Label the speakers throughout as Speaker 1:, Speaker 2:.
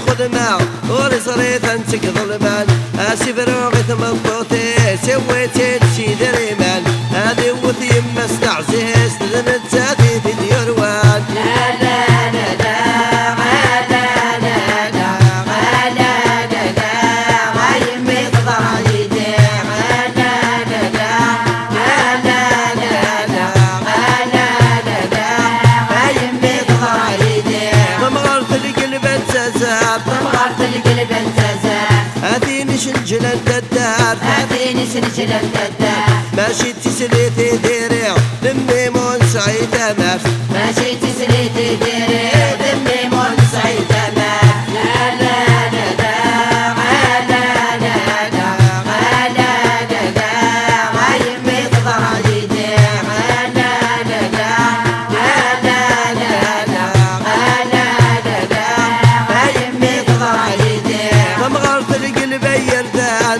Speaker 1: الخدمة وري صريت انتك ظلمان اسفروغي تمطوتي سويتي تشي دريمان هذه وثي ما استعزيز تذنتاتي في ديروان لا لا سنجل الدار هاتيني سنجل الدار ماشي تسليتي ديري دمي مون سعيد امر ماشي تسليتي ديري دمي مون سعيد امر لا لا لا لا لا لا لا لا لا ما يمي تضر عيدي لا لا لا لا لا لا لا ما يمي تضر عيدي مغرت القلب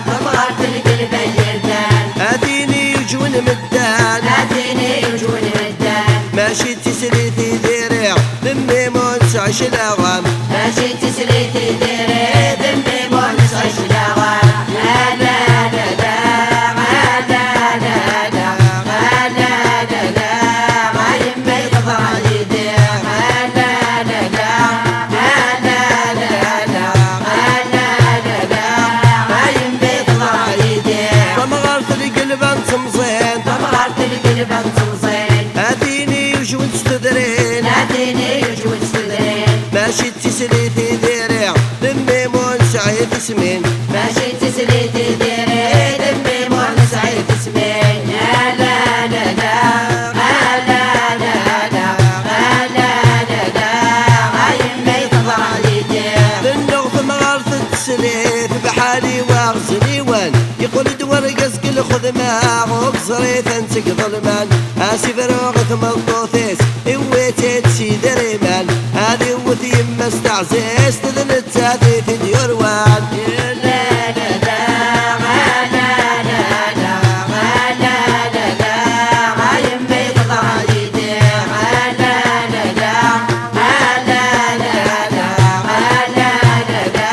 Speaker 1: طمغرت القلب يردان هاتيني يجون مدان هاتيني يجون مدان ماشي تسليتي ديري ذمي مونس عيش الاغام ماشي تسليتي ديري ذمي مونس عيش الاغام لا لا لا لا لا لا لا لا لا لا ما يمي تضر عيدي لا لا لا لا لا لا هاتيني يجون تستدرين هاتيني يجون تستدرين ماشي تسليتي ديري ذمي مون سعيد اسمين ماشي تسليتي ديري ذمي مون سعيد اسمين لا لا لا لا لا لا لا لا لا ما يمي تضر عيدي بالنغث مغارث تسليت بحالي واغزني وين يقول دور قزق الخدمة وقصريت انتك ظلمان اسف روغث مضوثيس اويتي تشي دريمان هذه وثي ما استعزيز تذنت هذه في ديروان لا لا لا لا لا لا لا لا ما يمي تضر عيدي لا لا لا لا لا لا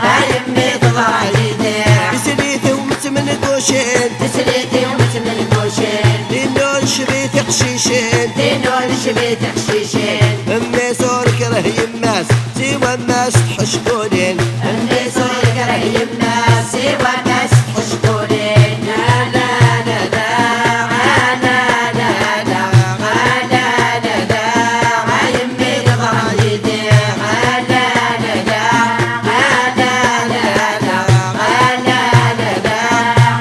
Speaker 1: ما يمي تضر عيدي تسليتي ومتمن قوشين تسليتي ومتمن قوشين دينون شبيت قشيشين دينون شبيت قشيشين امي صور كره يماس سوى الناس تحشقونين امي صور كره يماس سوى الناس تحشقونين لا لا لا لا لا لا لا لا ما يمي تضر عيدي لا لا لا لا لا لا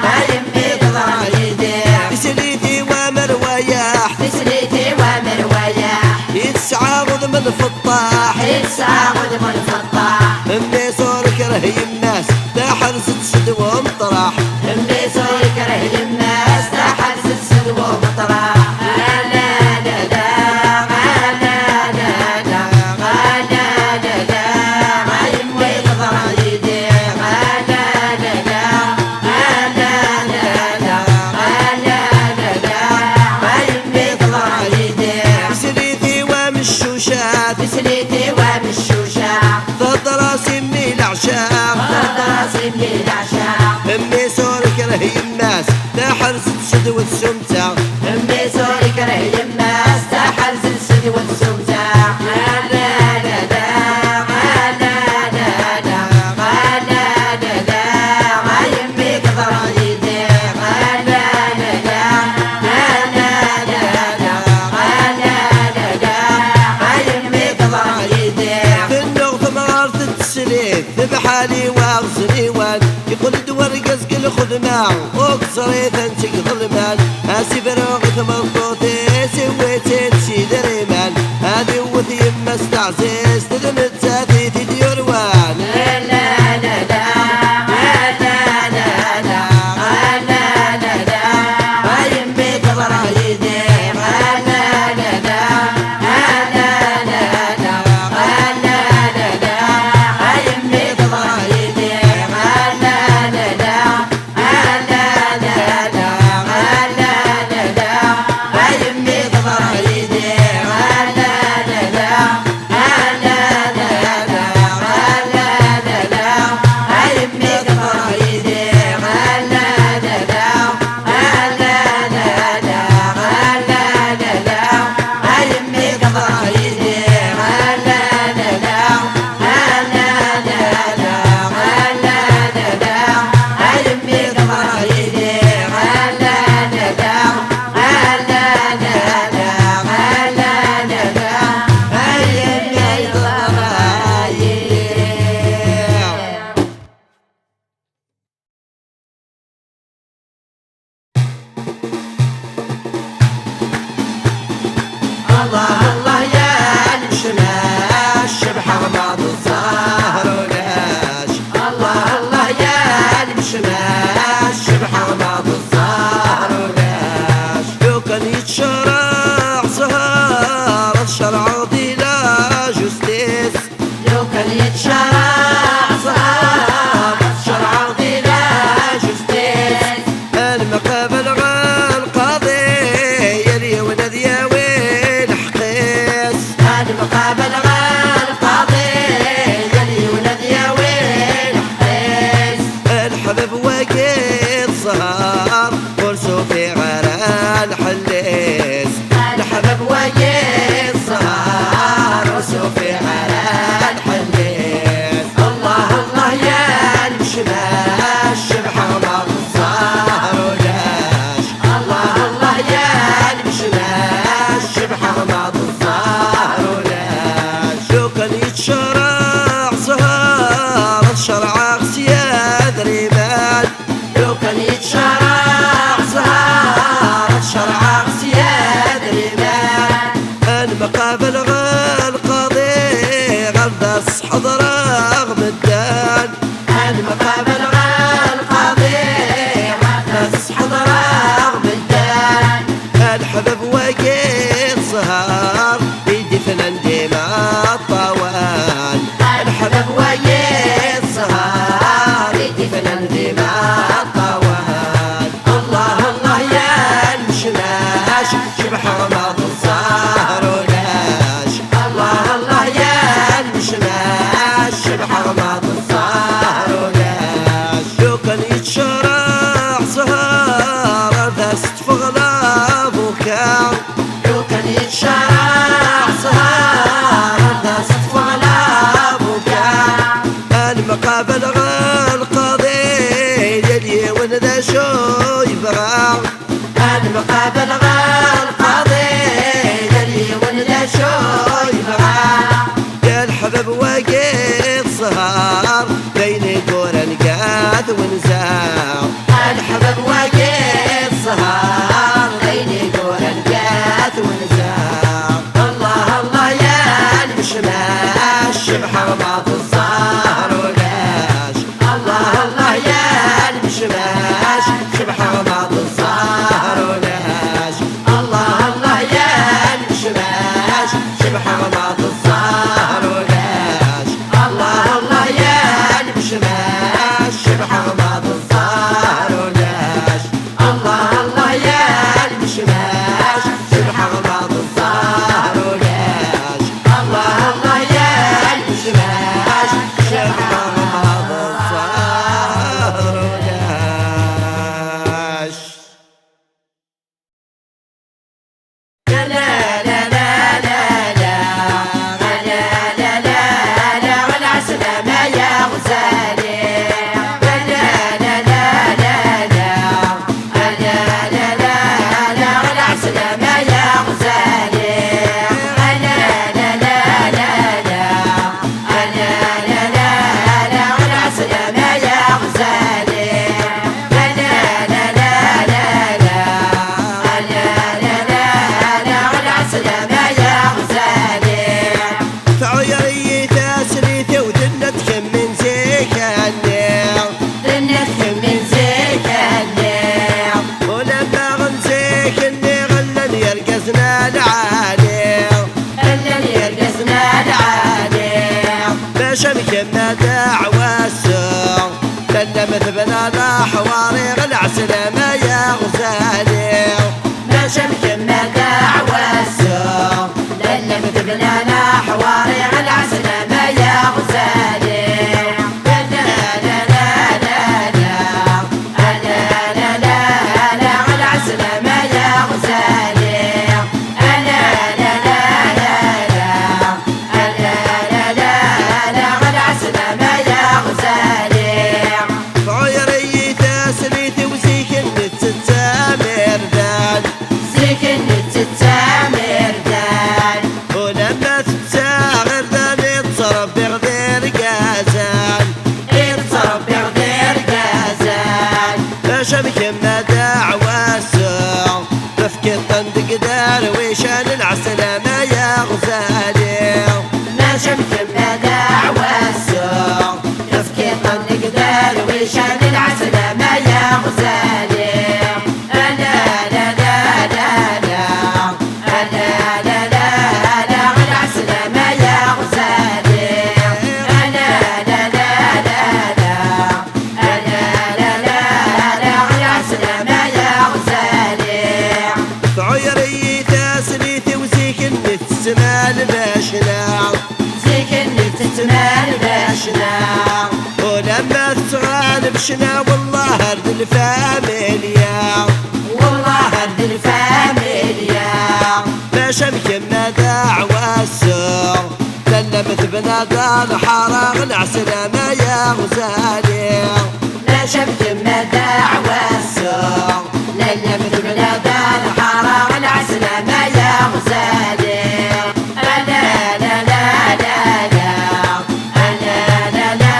Speaker 1: ما يمي تضر عيدي تسليتي ومروايح تسليتي ومروايح يتسعاوض من الفطاح يتسعاوض من الفطاح امي صور كره الناس لا حرزت سد ومطرح امي صور كره الناس لا حرزت سد ومطرح لا لا لا لا لا لا لا لا ما يمي تضر عيدي لا لا لا لا ما يمي تضر عيدي تسليتي ومشوشات تسليتي ومشوشات ضد راسي من العشاق ضد راسي من العشاق امي صور كره الناس لا حرزت سد والسمتة امي صور كره الناس لا حرزت سد والسمتة لا لا لا لا لا لا لا ما يمي تضر عيدي لا لا لا ما يمي تضر عيدي بالنغث مغارث تسليت بحالي واغزني وان يقول دور قزق الخدمة وقصريت انتك ظلمان اسف روغث مضوثي سويتي تشي دريمان هذه وثي ما استعزيز تذنت هذه في ديروان لا لا لا لا لا لا لا ما يمي تضر عيدي لا لا لا لا لا ما يمي تضر عيدي لا لا لا ما يمي تضر عيدي لا لا لا الصهار ورسو في غير الحليس الحبب وجه الصهار ورسو في غير الحليس الله الله يا المشماش بحرمة الزهر ولاش الله الله يا المشماش بحرمة الزهر ولاش لو كان يتشرع زهر الشرع سياد رمال لو كان يتشرع زهر الشرع سياد رمال المقابل القاضي غلدس حضر رغم الدان المقابل القاضي غلدس حضر رغم الدان الحبب وقيت صهار بيدي فنان ديما الطوال الحبب وقيت صهار بيدي فنان ديما الطوال الله الله يا المشماش شبح رمض الزهر ولاش الله الله يا المشماش شبح رمض الزهر ولاش لو كان يتشرع زهر دست فغلاب وكام لو كان يتشرع زهر دست فغلاب وكام المقابل القاضي يلي ونذا شو يبغى المقابل القاضي يلي ونذا شو يبغى يا الحبب وقيت صهار بين قرن قاث ونزاع الحبب وقيت صهار بين قرن قاث ونزاع الله الله يا المشماش بحرمة الزهر ولاش الله الله يا المشماش بحرمة الزهر ولاش الله الله يا المشماش بحرمة الزهر ولاش الله الله يا المشماش بحرمة الزهر ولاش الله الله يا المشماش بحرمة الزهر ولاش الله الله يا المشماش بحرمة الزهر ولاش لا لا لا لا لا لا لا لا لا لا والعسلامة يا غزالي لا لا لا لا لا لا لا لا لا والعسلامة يا غزالي لا لا لا لا لا لا لا والعسلامة يا غزالي لا لا لا لا لا والعسلامة يا غزالي تعيري تسريتي ودنتكم من زيك النير دنتكم من زيك النير ولما غنزيك النير غلن يرقزنا العالي غلن يرقزنا العالي باش مكمنا دعوة السوق لنا مثبنا الحواري غالعسلامة يا غزالي باش مكمنا دعوة السوق لنا مثبنا الحواري غالعسلامة يا غزالي لا لا لا لا لا لا لا لا غالعسلامة يا غزالي لا لا لا لا لا غالعسلامة يا غزالي عيري تسريتي وزيك النتتامر دان زيك النتتامر دان ولما تتاغر دان يتصرف بغدير قازان يتصرف بغدير قازان باش مكمنا دعوة السوق تفكير طندق درويشان العسلامة يا غزالي باش مكمنا دعوة السوق تفكير طندق درويشان العسلامة يا غزالي لا لا لا لا لا لا لا لا والعسلامة يا غزالي لا لا لا لا لا والعسلامة يا غزالي عيري تسريتي وزيك النتسمال باشنا زيك النتسمال باشنا ولما تغالب شنا والله هرد الفامي للمت بنادى الحرق العسل ما يا غزالي
Speaker 2: ما شفت مدى عواسو للمت بنادى الحرق العسل ما يا غزالي أنا لا لا لا لا أنا لا لا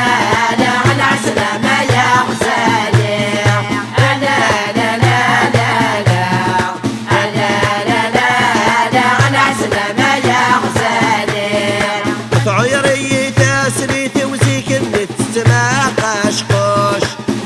Speaker 2: لا العسل ما يا غزالي أنا لا لا لا لا أنا لا لا لا العسل ما يا غزالي
Speaker 1: عيري تسريتي وزيك اللي تتماقش قوش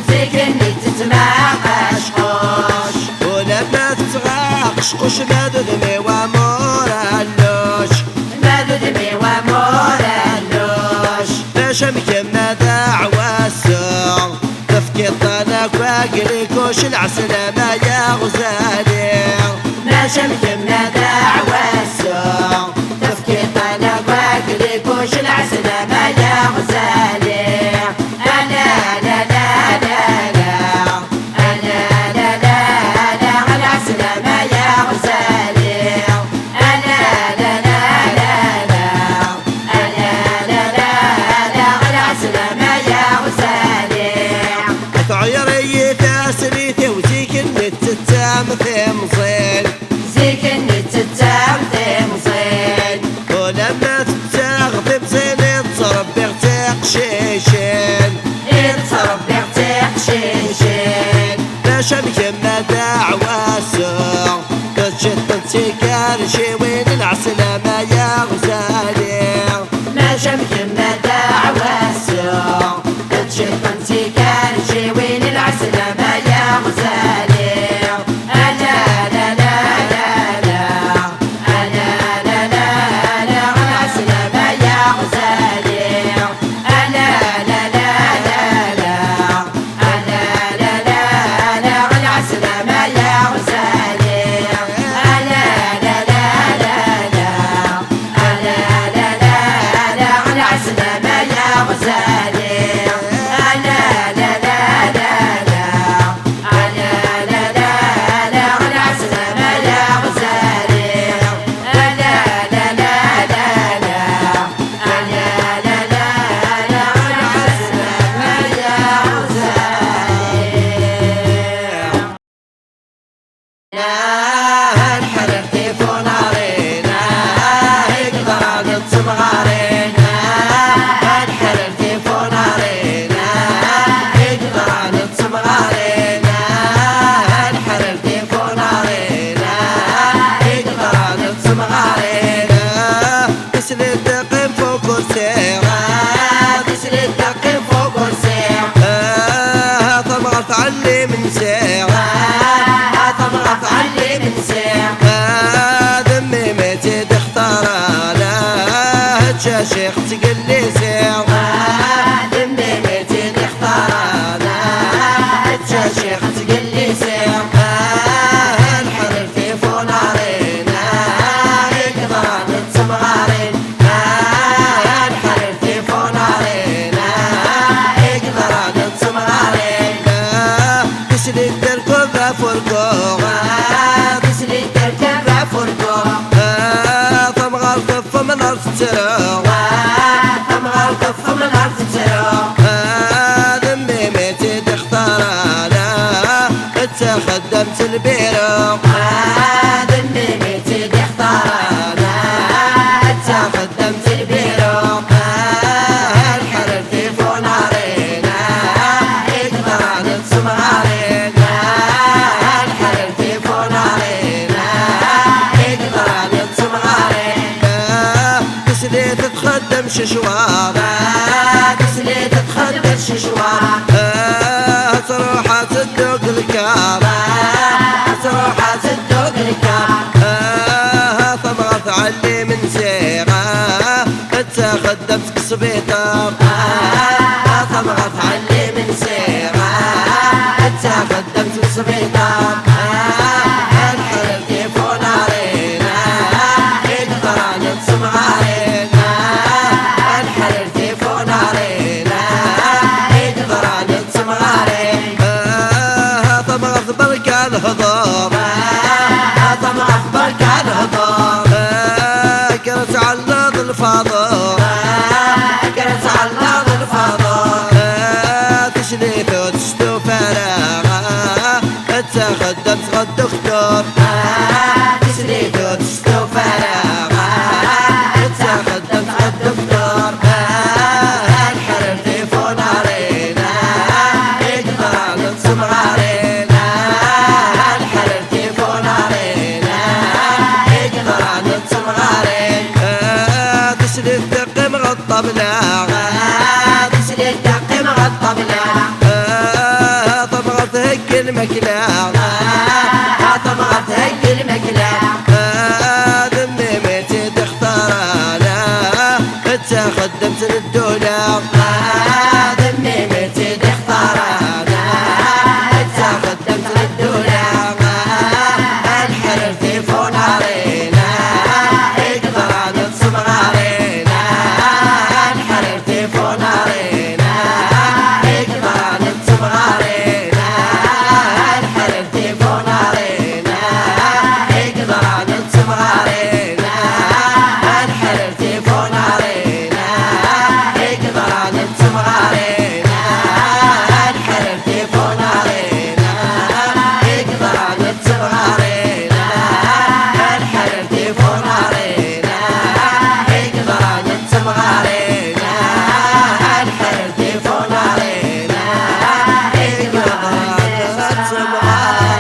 Speaker 2: زيك اللي تتماقش قوش
Speaker 1: ولما تتغاقش قوش ما دمي ومورالوش
Speaker 2: ما دمي ومورالوش
Speaker 1: باش مكمل دعواسو تفكي الطلاق باقي كوش العسل ما يا غزالي
Speaker 2: ما شمكمنا دعواسو تفكي طلاق باقي كوش العسل ما يا غزالي أنا لا لا لا لا أنا لا لا لا العسل ما يا غزالي أنا لا لا لا لا أنا لا لا لا العسل ما يا غزالي
Speaker 1: عيري تسريتي وزيك اللي تتمثل مصيل
Speaker 2: زيك اللي تتمثل مصيل
Speaker 1: ولما تتغطي بزين تصرب بغتيق شيشين
Speaker 2: يتصرف بيغتيق شيشين
Speaker 1: باش مكمل دعواسو كتشد انتكار شي وين العسل ما يا غزالي
Speaker 2: ما شمكمنا دعواسو تشد انتكار شي وين العسل ما يا غزالي أنا لا لا لا لا أنا لا لا لا العسل ما يا غزالي أنا لا لا لا لا أنا لا لا لا العسل ما يا غزالي أنا لا لا لا لا أنا لا لا لا العسل ما يا غزالي أنا لا لا لا لا أنا لا لا لا العسل ما يا غزالي أنا لا لا لا لا أنا لا لا لا العسل ما يا غزالي
Speaker 1: الحرق تيفون علينا يقدر نتصب علينا الحرق تيفون علينا يقدر نتصب علينا الحرق تيفون علينا يقدر نتصب علينا تسلي الدقيم فوق السيرة
Speaker 2: تسلي الدقيق فوق السير
Speaker 1: طمعت علي من سيرة
Speaker 2: طمعت علي من سير
Speaker 1: دمي متى تختار انا شيخ تقول لي سير
Speaker 2: دمي متى تختار انا شيخ تقول لي سير
Speaker 1: الحرق تيفون علينا يقدر نتصب علينا الحرق تيفون علينا يقدر نتصب علينا تسلي الدركوب فرقوق
Speaker 2: تسلي تركب فرقوق
Speaker 1: طمغ القف من ارض تروق
Speaker 2: طمع القف من ارض تروق
Speaker 1: دمي متى تختار انا اتخدمت البيروق
Speaker 2: دمي متى تختار انا
Speaker 1: اتخدمت البيروق الحرق تيفون علينا يقدر نتصب علينا الحرق تيفون علينا يقدر نتصب علينا تسلي تتخدم ششوار
Speaker 2: تسلي تتخدم ششوار
Speaker 1: تروح تدوق الكار
Speaker 2: تروح تدوق الكار
Speaker 1: طمعت علي من زيغة اتخدمت كسبيطة
Speaker 2: طمعت علي من سيرة
Speaker 1: اتخدمت كسبيطة الحرق تيفون علينا يقدر نتصب علينا الحرق تيفون علينا يقدر نتصب علينا طمعت بركة الهضور
Speaker 2: طمعت بركة الهضور
Speaker 1: كرت على الفاضل خدام صغى الدكتور
Speaker 2: تسليتو تستو فراغ
Speaker 1: خدام صغى الدكتور الحرر تيفون علينا يقدر ننصب علينا الحرر تيفون علينا يقدر ننصب علينا تسليت دقي مغطى بلا
Speaker 2: تسليت دقي مغطى بلا
Speaker 1: طبغة تهق المكلا
Speaker 2: طبغة تهق المكلا
Speaker 1: ذمي ميتي تختار انا تاخد دمس الدولة
Speaker 2: ذمي متي تختار انا تاخد دمس الدولة
Speaker 1: الحرر تيفون علينا يقدر ننصب علينا الحرر تيفون علينا يقدر ننصب علينا الحرر تيفون علينا يقدر ننصب علينا الحرر تيفون علينا يقدر ننصب علينا الحرر تيفون علينا يقدر ننصب علينا الحرر تيفون علينا يقدر ننصب علينا الحرر تيفون علينا يقدر ننصب علينا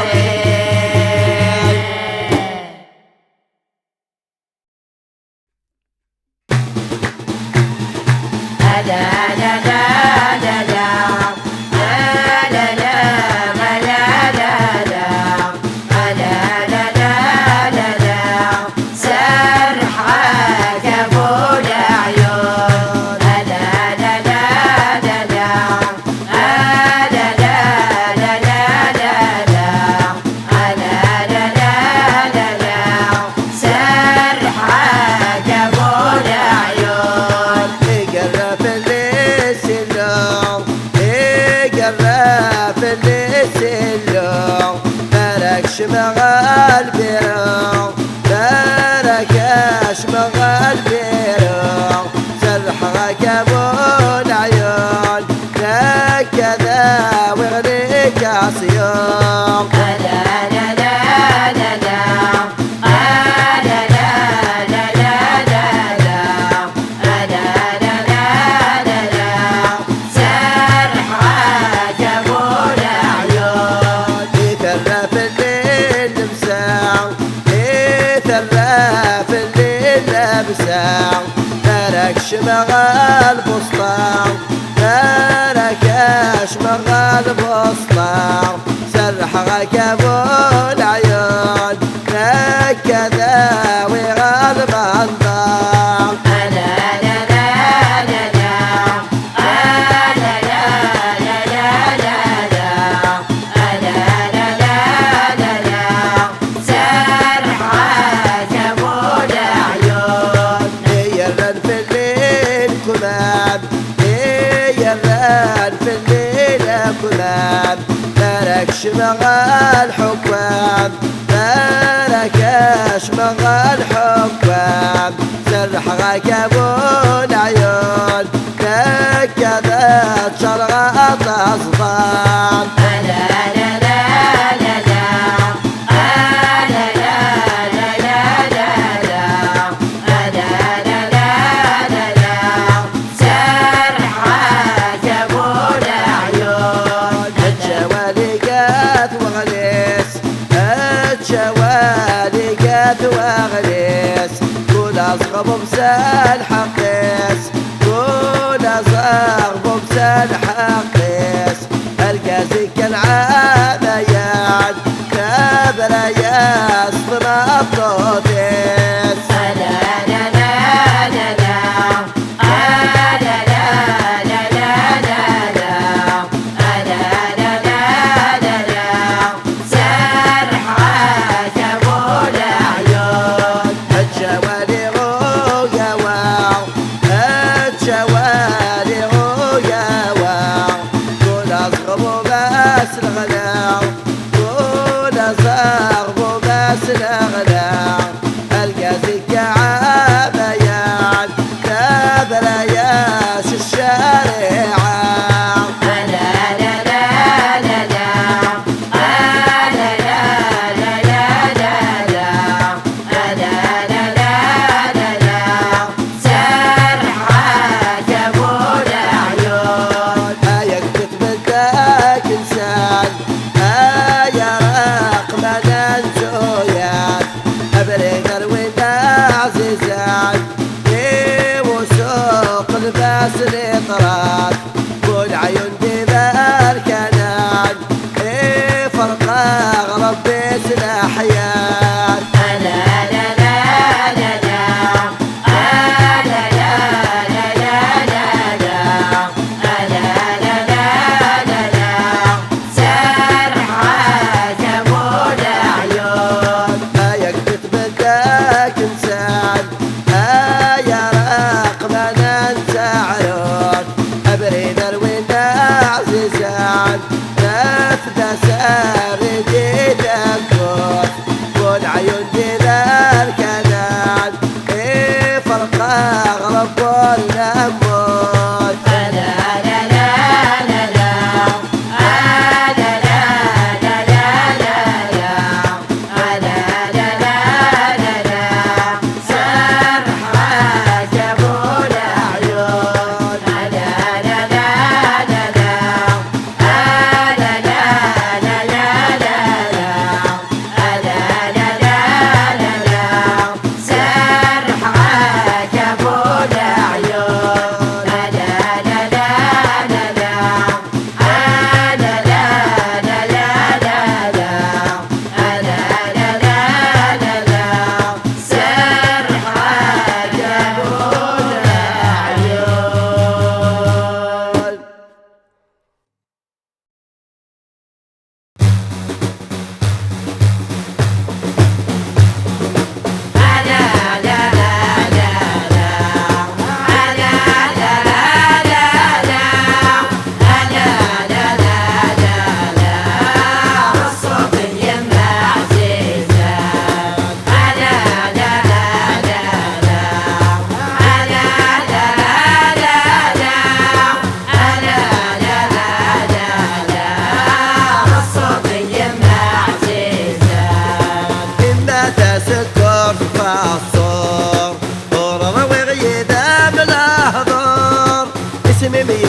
Speaker 1: مغال بيرو تركش مغال بيرو سرحك ابو العيون كذا وغليك عصيون تركش مغال بسطام تركش مغال بسطام سرحك ابو العيون كذا وغالب الضام تركش مغال حكام تركش مغال حكام سرحك ابو العيون كذا شرغط اصدام واغليس كل اصغب بسال حقيس كل اصغب بسال حقيس الكازي كان عاميان كابر يا صنع الطوتيس الجوالي غوغا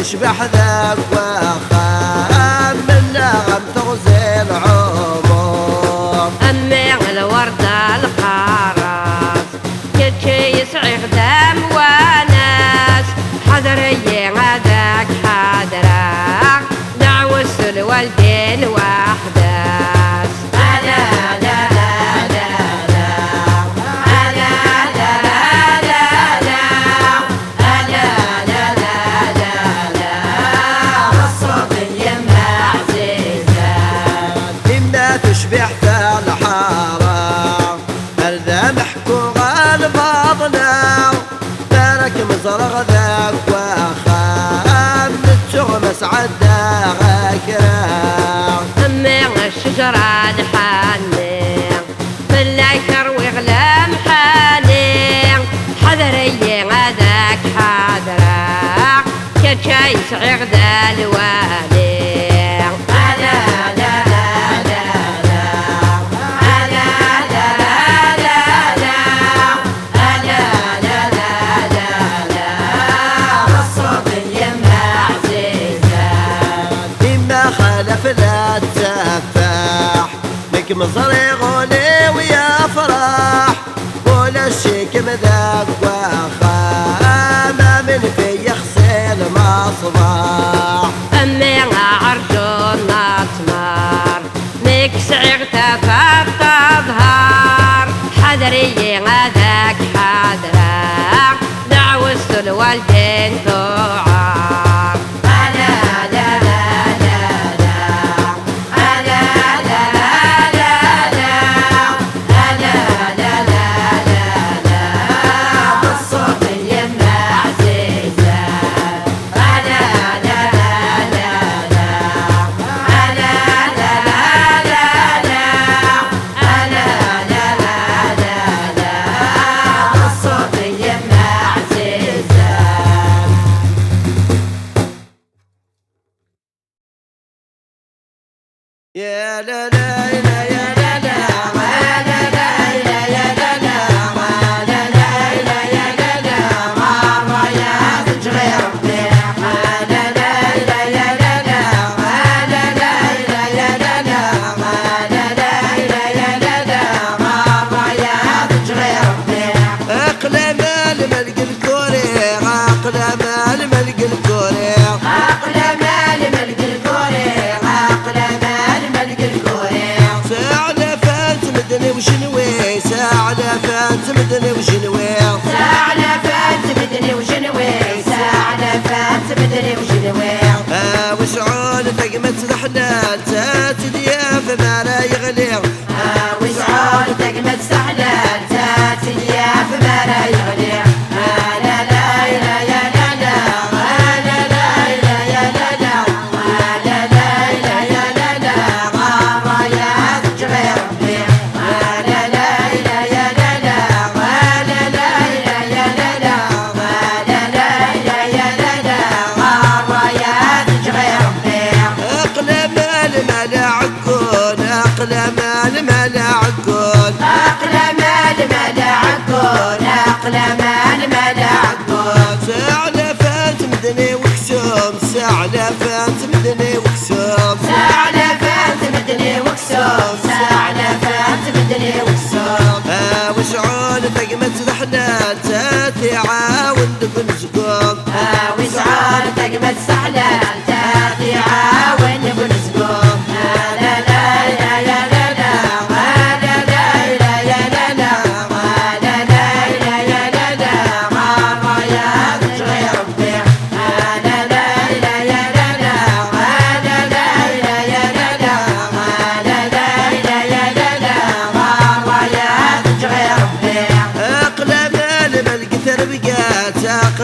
Speaker 1: تشبح ذاك وخام من نغم تغزي العمر.
Speaker 3: أمي الوردة الخارج كي يسعي خدام وناس حضري هذاك حضرة دعوة الوالدين وحداس.
Speaker 1: تشبح في الحارة هذا محكو غالبضنا بارك مزرغ ذاك وخام نتشغمس عدا غاكرا.
Speaker 3: أمي الشجرة الحاني بالله كروي غلام حاني حضري هذاك حضرة كي يسعي غدا الوالي.
Speaker 1: لا تسفح لك مصريغوني ويا فرح ولا الشيك مذاك وخامة من في يخسل مصباح.
Speaker 3: أمي عرجون نطمر ميك سعيغتا فتظهر حضري هذاك حضرة دعوة الوالدين توعر.
Speaker 1: يا لا لا يا لا لا وشنوي سعلفات مدني وشنوي
Speaker 2: سعلفات مدني وشنوي سعلفات مدني وشنوي
Speaker 1: وسعود تقمت سحلات تات دياف ما لا يغلي
Speaker 2: وسعود تقمت سحلات تات دياف ما لا يغلي. لا لا لا يا لا لا لا لا لا يا لا لا لا لا لا يا لا لا غارة يا تجري ربي.
Speaker 1: أقلم الملعقون
Speaker 2: أقلم الملعقون أقلم الملعقون
Speaker 1: سعلفات مدني وكسوم سعلفات مدني وكسوم
Speaker 2: سعلفات مدني وكسوم سعلفات مدني وكسوم
Speaker 1: وسعود تقمت سحلات تاتي عاون دقن سقوم
Speaker 2: وسعود تقمت سحلات تاتي عاون دقن سقوم.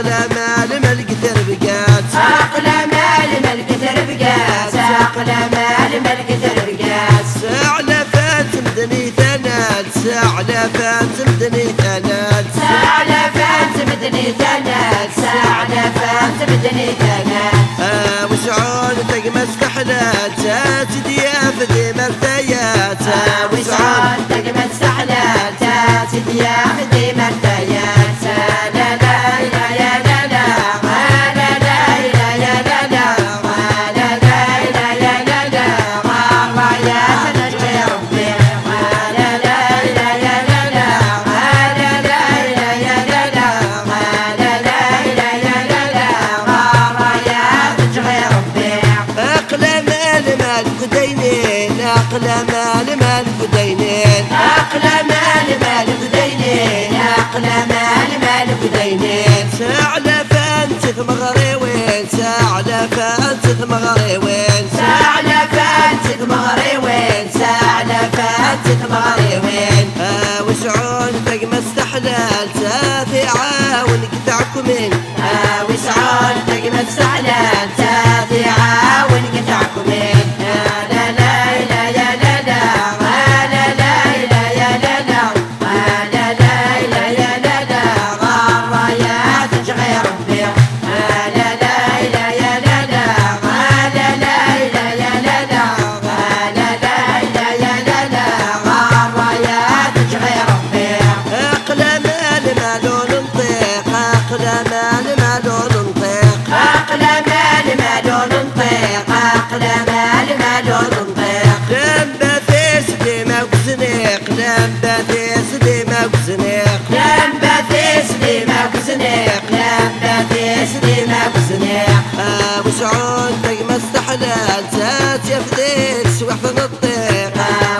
Speaker 1: أقلم الملك تربقات
Speaker 2: أقلم الملك تربقات أقلم الملك تربقات
Speaker 1: سعلفات مدني ثنات سعلفات مدني ثنات
Speaker 2: سعلفات مدني ثنات سعلفات مدني ثنات
Speaker 1: وسعود تقمت سحلات تات دياف ذي مرتيات
Speaker 2: وسعود تقمت سحلات تات دياف ذي مرتيات. لا لا لا يا لا لا لا لا لا يا لا
Speaker 1: دينين
Speaker 2: أقلام المالك دينين أقلام المالك دينين
Speaker 1: ثعلبان تثمغري وين ثعلبان تثمغري وين
Speaker 2: ثعلبان تثمغري وين ثعلبان تثمغري وين
Speaker 1: وسعون تقمى استحلال تافي عاون قطعكمين
Speaker 2: وسعون تقمى استحلال تافي عاون قطعكمين لا لا لا يا لا لا لا لا لا يا لا لا لا لا لا يا لا لا غرايات تشغي ربي لا لا لا يا لا لا لا لا لا يا لا لا لا لا لا يا لا لا غرايات تشغي ربي
Speaker 1: أقلام المالون نطيق أقلام المالون نطيق
Speaker 2: أقلام المالون نطيق أقلام المالون نطيق
Speaker 1: لمبا فيس ديما وزنيق لمبا فيس ديما وزنيق
Speaker 2: لمبا فيس ديما وزنيق لمبا فيس ديما وزنيق
Speaker 1: وسعون تقمى استحلال تات يفديك سوح نطيق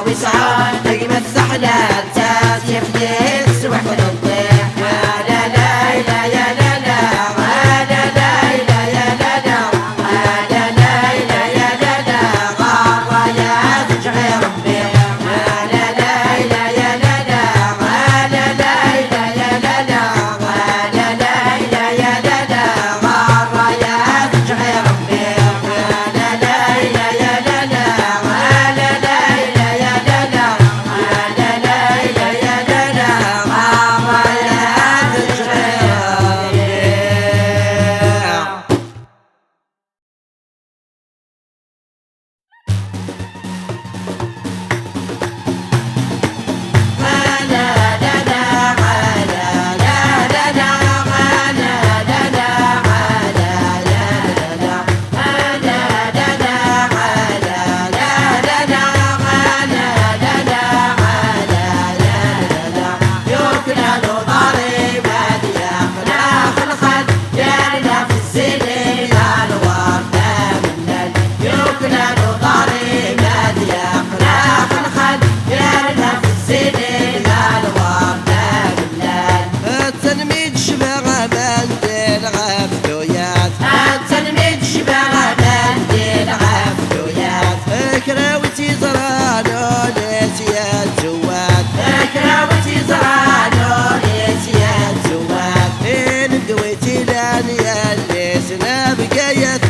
Speaker 2: وسعون تقمى استحلال تات يفديك سوح نطيق لا لا لا يا لا لا لا لا لا يا لا لا لا لا لا يا لا لا غرايات تشغي ربي لا لا لا يا لا لا لا لا لا يا لا لا لا لا لا يا لا لا غرايات تشغي ربي لا لا لا يا لا لا لا لا لا يا لا لا لا لا لا يا لا لا غرايات تشغي ربي
Speaker 1: التنميد شبه منديل غفلويات
Speaker 2: التنميد شبه منديل غفلويات
Speaker 1: كراوتي زرانو نسيان زوات
Speaker 2: كراوتي زرانو نسيان زوات
Speaker 1: ندويتي لان ياللي سنا بقايت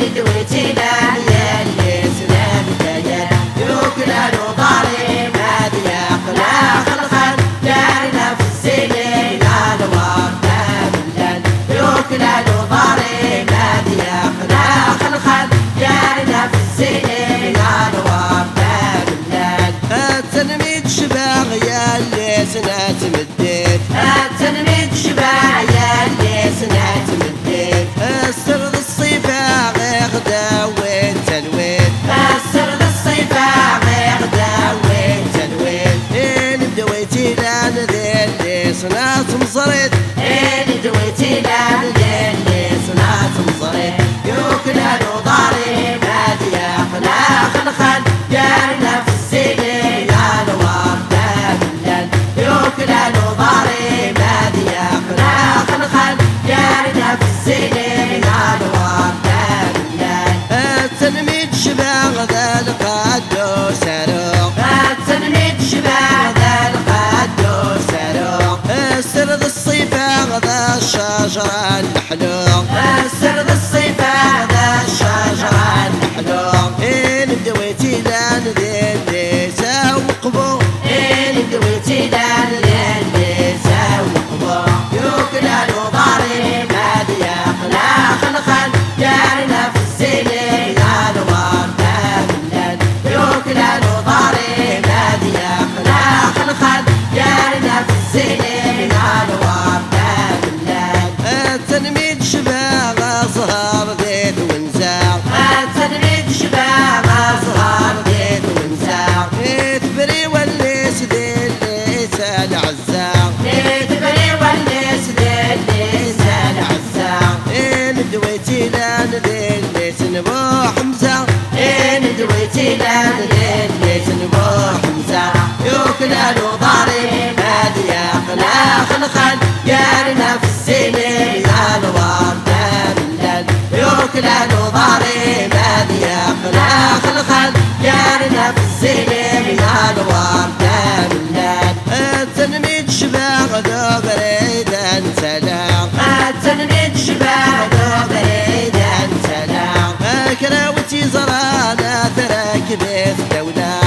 Speaker 2: ندويتي لان ياللي سنا بقايت يوكلا نضاري ما بيقلا خلخل دارنا في السنين الوار بالله يوكلا نضاري ما بيقلا خلخل دارنا في السنين الوار بالله
Speaker 1: التنميد يوكلان وضاري هادي يقلا خلخل يارنا في السنين يا الورد ملل يوكلان وضاري هادي يقلا خلخل يارنا في السنين يا الورد ملل التنميد شباغ ذو بريدا سلام التنميد شباغ ذو بريدا سلام كراوتي زرانا تراك بيت دولة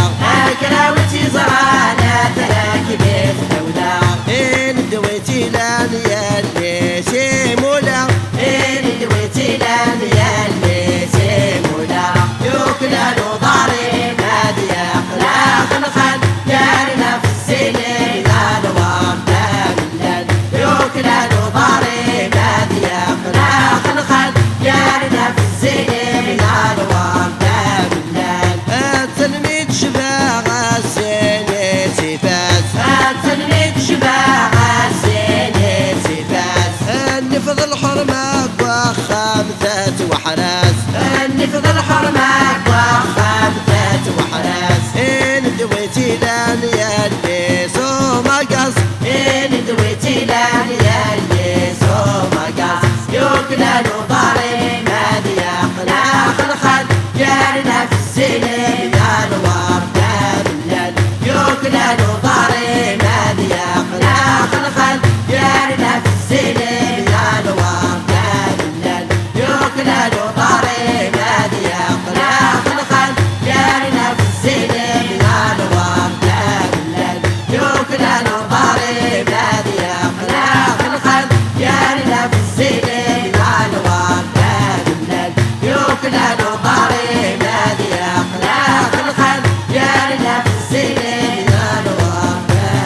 Speaker 1: كراوتي زرانا تراك بيت دولة إن دويتي لان ياللي سيمولا إن دويتي لان ياللي سيمولا يوكلان وضاري نادي يقلا خلخل يارنا في السنين يا الورد ملل يوكلان وضاري نادي يقلا خلخل يارنا في السنين يا الورد ملل التلميذ شباغ السنين سفاس التلميذ شباغ السنين سفاس النفض الحرمة وخامثات وحراس النفض الحرمة وخامثات وحراس إن دويتي لان ياللي سوما قص إن دويتي لان ياللي سوما قص يوكلان وضاري مادي يقلا خلخل يارنا في السنين يا الورد ملل يوكلان وضاري مادي يقلا خلخل يارنا في السنين يا الورد ملل يوكلان وضاري مادي يقلا خلخل يارنا في السنين يا الورد ملل يوكلان وضاري مادي يقلا خلخل يارنا في السنين يا الورد ملل يوكلان وضاري مادي يقلا خلخل يارنا في السنين يا الورد ملل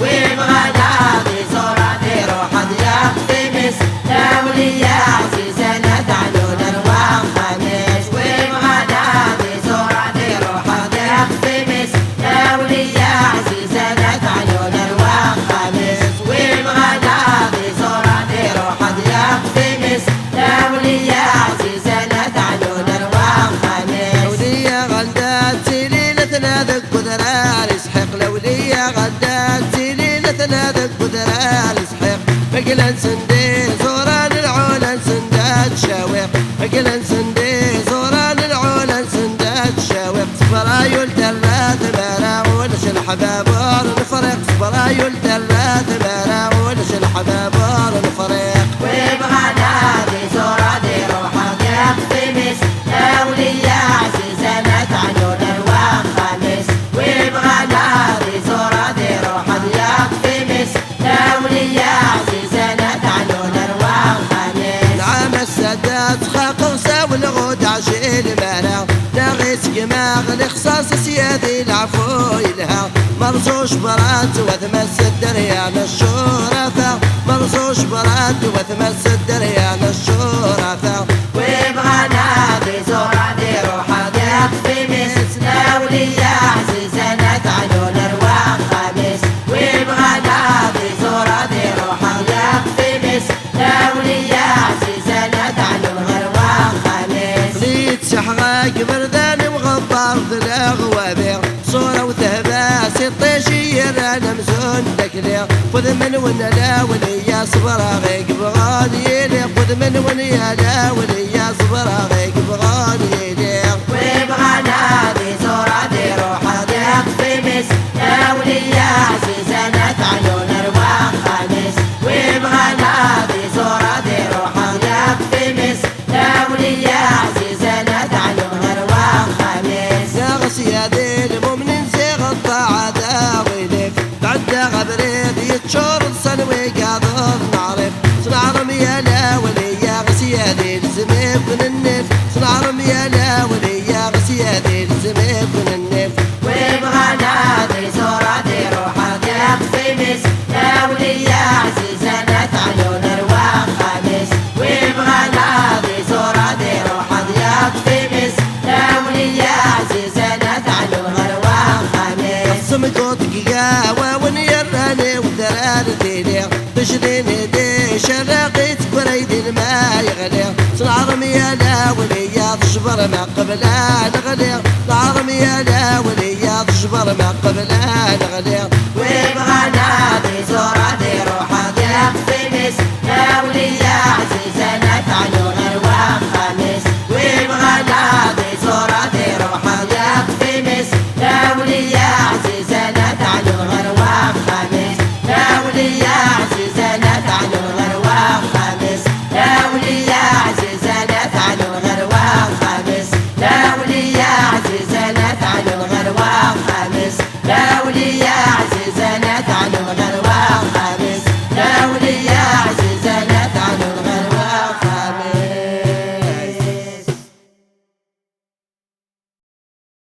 Speaker 1: وبغدادي زرعتي روح ضياف تمس دولي يا عزيزة ندعلون ارواح خميس وبغدادي زرعتي روح ضياف تمس دولي يا عزيزة ندعلون ارواح خميس وبغدادي زرعتي روح ضياف تمس دولي يا عزيزة ندعلون ارواح خميس وليا غداتي ليلتنا ذك قدران يسحق لوليا غداتي ليلتنا ذك قدران يسحق مقلا سندي زوران العولن سندات شاوق مقلا سندي زوران العولن سندات شاوق صبرايل دلات مراعون الحبابور نفرق صبرايل دلات مراعون الحبابور نفرق وبغدادي زرعتي روح ضياف تمس دولي عزيزة ندعلون ارواح خميس وبغدادي زرعتي روح ضياف تمس دولي عزيزة ندعلون ارواح خميس نعم السادات خاق وساوي الغود عشيل مانا ناغيس قماغ الخصاص سيادي العفو يلها مرزوش برات وثمس الدريان الشرفة مرزوش برات وثمس الدريان الشرفة وبغدادي زرعتي روح ضياف تمس دولي عزيزة ندعلون ارواح خميس وبغدادي زرعتي روح ضياف تمس دولي عزيزة ندعلون ارواح خميس ليت سحغاق بردان مغبر ذلا غوابير صورة وذهباس الطيشير انا مزون دكلير خذ من ونا لا وليا صبر غيق بغاني يليق خذ من ونا لا وليا صبر غيق بغاني يليق وبغدادي زرعتي روح ضياف تمس دولي عزيزة ندعلون ارواح خميس وبغدادي زرعتي روح ضياف تمس دولي عزيزة ندعلون ارواح خميس ناغس يا ذي المؤمنين زيغ الطاعة داويلك بعد غبريد يتشور الصنوي قاضر نعرف صنع رمي لا وليا غسيادي الزمن شرقت بريد ما يغلي صنعرم يا لا وليا تجبر ما قبل نغلي صنعرم يا لا وليا تجبر ما قبل نغلي